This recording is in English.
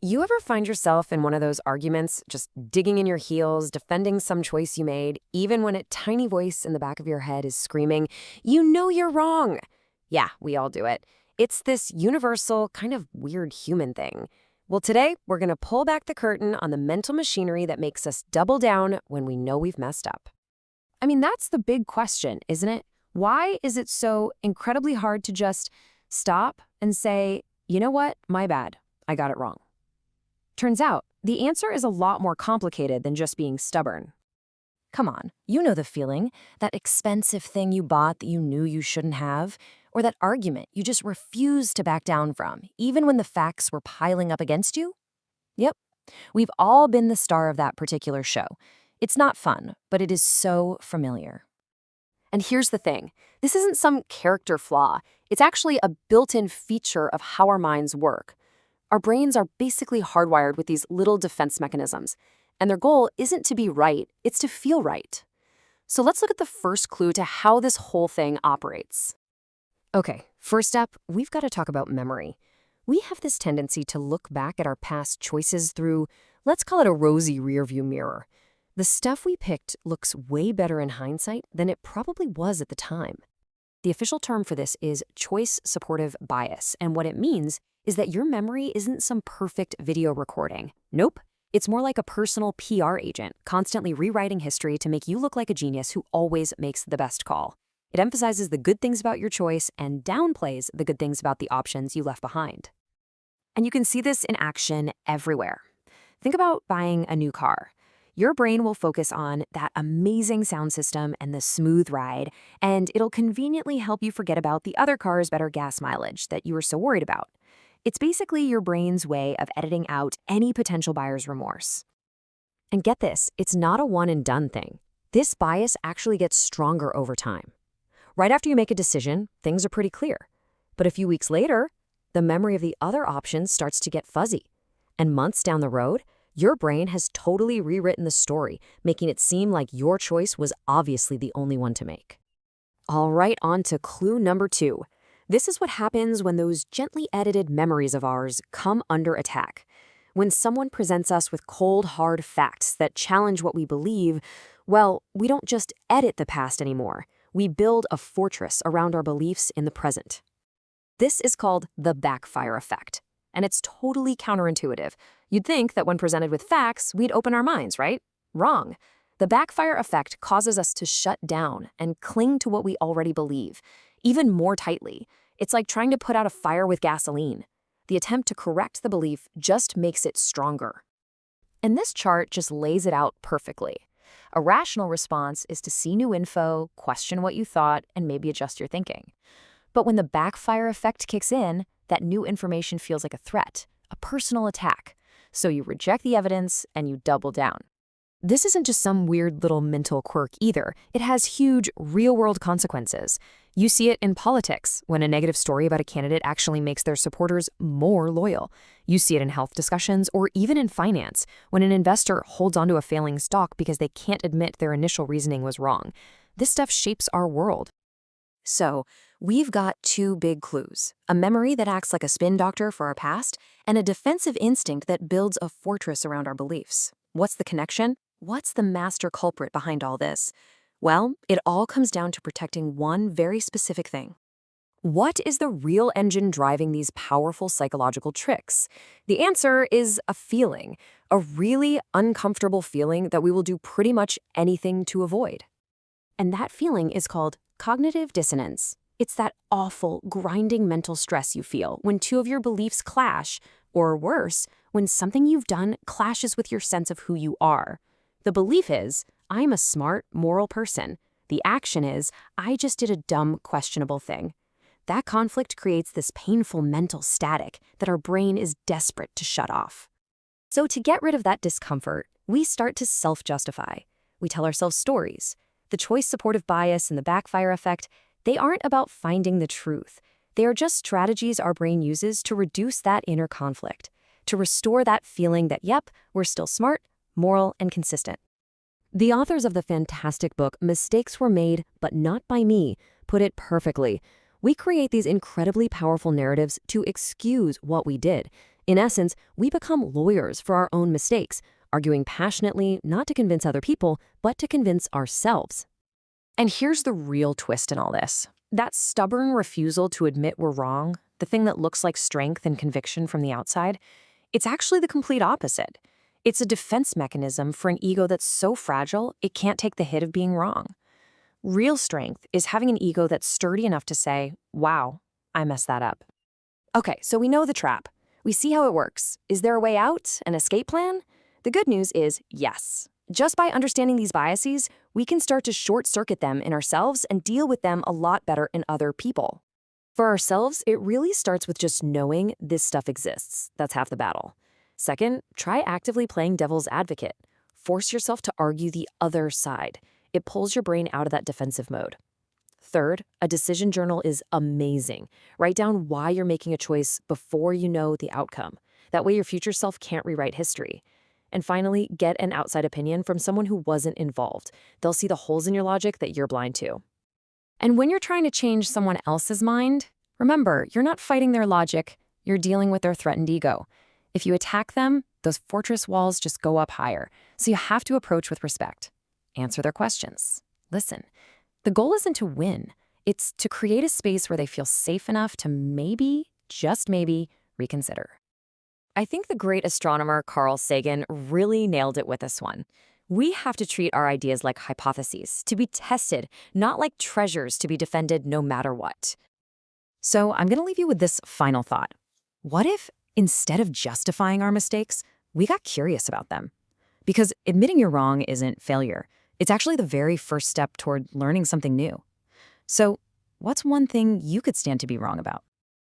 You ever find yourself in one of those arguments, just digging in your heels, defending some choice you made, even when a tiny voice in the back of your head is screaming, "You know you're wrong"? Yeah, we all do it. It's this universal, kind of weird human thing. Well, today, we're going to pull back the curtain on the mental machinery that makes us double down when we know we've messed up. I mean, that's the big question, isn't it? Why is it so incredibly hard to just stop and say, you know what, my bad, I got it wrong? Turns out, the answer is a lot more complicated than just being stubborn. Come on, you know the feeling, that expensive thing you bought that you knew you shouldn't have, or that argument you just refused to back down from, even when the facts were piling up against you? Yep, we've all been the star of that particular show. It's not fun, but it is so familiar. And here's the thing, this isn't some character flaw. It's actually a built-in feature of how our minds work. Our brains are basically hardwired with these little defense mechanisms, and their goal isn't to be right, it's to feel right. So let's look at the first clue to how this whole thing operates. Okay, first up, we've got to talk about memory. We have this tendency to look back at our past choices through, let's call it a rosy rearview mirror. The stuff we picked looks way better in hindsight than it probably was at the time. The official term for this is choice supportive bias, and what it means is that your memory isn't some perfect video recording. Nope. It's more like a personal PR agent, constantly rewriting history to make you look like a genius who always makes the best call. It emphasizes the good things about your choice and downplays the good things about the options you left behind. And you can see this in action everywhere. Think about buying a new car. Your brain will focus on that amazing sound system and the smooth ride, and it'll conveniently help you forget about the other car's better gas mileage that you were so worried about. It's basically your brain's way of editing out any potential buyer's remorse. And get this, it's not a one-and-done thing. This bias actually gets stronger over time. Right after you make a decision, things are pretty clear. But a few weeks later, the memory of the other options starts to get fuzzy. And months down the road, your brain has totally rewritten the story, making it seem like your choice was obviously the only one to make. All right, on to clue number 2. This is what happens when those gently edited memories of ours come under attack. When someone presents us with cold, hard facts that challenge what we believe, well, we don't just edit the past anymore. We build a fortress around our beliefs in the present. This is called the backfire effect, and it's totally counterintuitive. You'd think that when presented with facts, we'd open our minds, right? Wrong. The backfire effect causes us to shut down and cling to what we already believe, even more tightly. It's like trying to put out a fire with gasoline. The attempt to correct the belief just makes it stronger. And this chart just lays it out perfectly. A rational response is to see new info, question what you thought, and maybe adjust your thinking. But when the backfire effect kicks in, that new information feels like a threat, a personal attack. So you reject the evidence and you double down. This isn't just some weird little mental quirk either. It has huge, real-world consequences. You see it in politics, when a negative story about a candidate actually makes their supporters more loyal. You see it in health discussions, or even in finance, when an investor holds onto a failing stock because they can't admit their initial reasoning was wrong. This stuff shapes our world. So, we've got 2 big clues: a memory that acts like a spin doctor for our past, and a defensive instinct that builds a fortress around our beliefs. What's the connection? What's the master culprit behind all this? Well, it all comes down to protecting one very specific thing. What is the real engine driving these powerful psychological tricks? The answer is a feeling, a really uncomfortable feeling that we will do pretty much anything to avoid. And that feeling is called cognitive dissonance. It's that awful, grinding mental stress you feel when 2 of your beliefs clash, or worse, when something you've done clashes with your sense of who you are. The belief is, I'm a smart, moral person. The action is, I just did a dumb, questionable thing. That conflict creates this painful mental static that our brain is desperate to shut off. So to get rid of that discomfort, we start to self-justify. We tell ourselves stories. The choice supportive bias and the backfire effect, they aren't about finding the truth. They are just strategies our brain uses to reduce that inner conflict, to restore that feeling that, yep, we're still smart, moral, and consistent. The authors of the fantastic book, Mistakes Were Made, But Not By Me, put it perfectly. We create these incredibly powerful narratives to excuse what we did, In essence, we become lawyers for our own mistakes, arguing passionately not to convince other people, but to convince ourselves. And here's the real twist in all this. That stubborn refusal to admit we're wrong, the thing that looks like strength and conviction from the outside, it's actually the complete opposite. It's a defense mechanism for an ego that's so fragile it can't take the hit of being wrong. Real strength is having an ego that's sturdy enough to say, wow, I messed that up. Okay, so we know the trap. We see how it works. Is there a way out, an escape plan? The good news is yes. Just by understanding these biases, we can start to short-circuit them in ourselves and deal with them a lot better in other people. For ourselves, it really starts with just knowing this stuff exists. That's half the battle. Second, try actively playing devil's advocate. Force yourself to argue the other side. It pulls your brain out of that defensive mode. Third, a decision journal is amazing. Write down why you're making a choice before you know the outcome. That way your future self can't rewrite history. And finally, get an outside opinion from someone who wasn't involved. They'll see the holes in your logic that you're blind to. And when you're trying to change someone else's mind, remember, you're not fighting their logic, you're dealing with their threatened ego. If you attack them, those fortress walls just go up higher. So you have to approach with respect. Answer their questions. Listen. The goal isn't to win. It's to create a space where they feel safe enough to maybe, just maybe, reconsider. I think the great astronomer Carl Sagan really nailed it with this one. We have to treat our ideas like hypotheses, to be tested, not like treasures to be defended no matter what. So I'm going to leave you with this final thought. What if, instead of justifying our mistakes, we got curious about them? Because admitting you're wrong isn't failure. It's actually the very first step toward learning something new. So, what's one thing you could stand to be wrong about?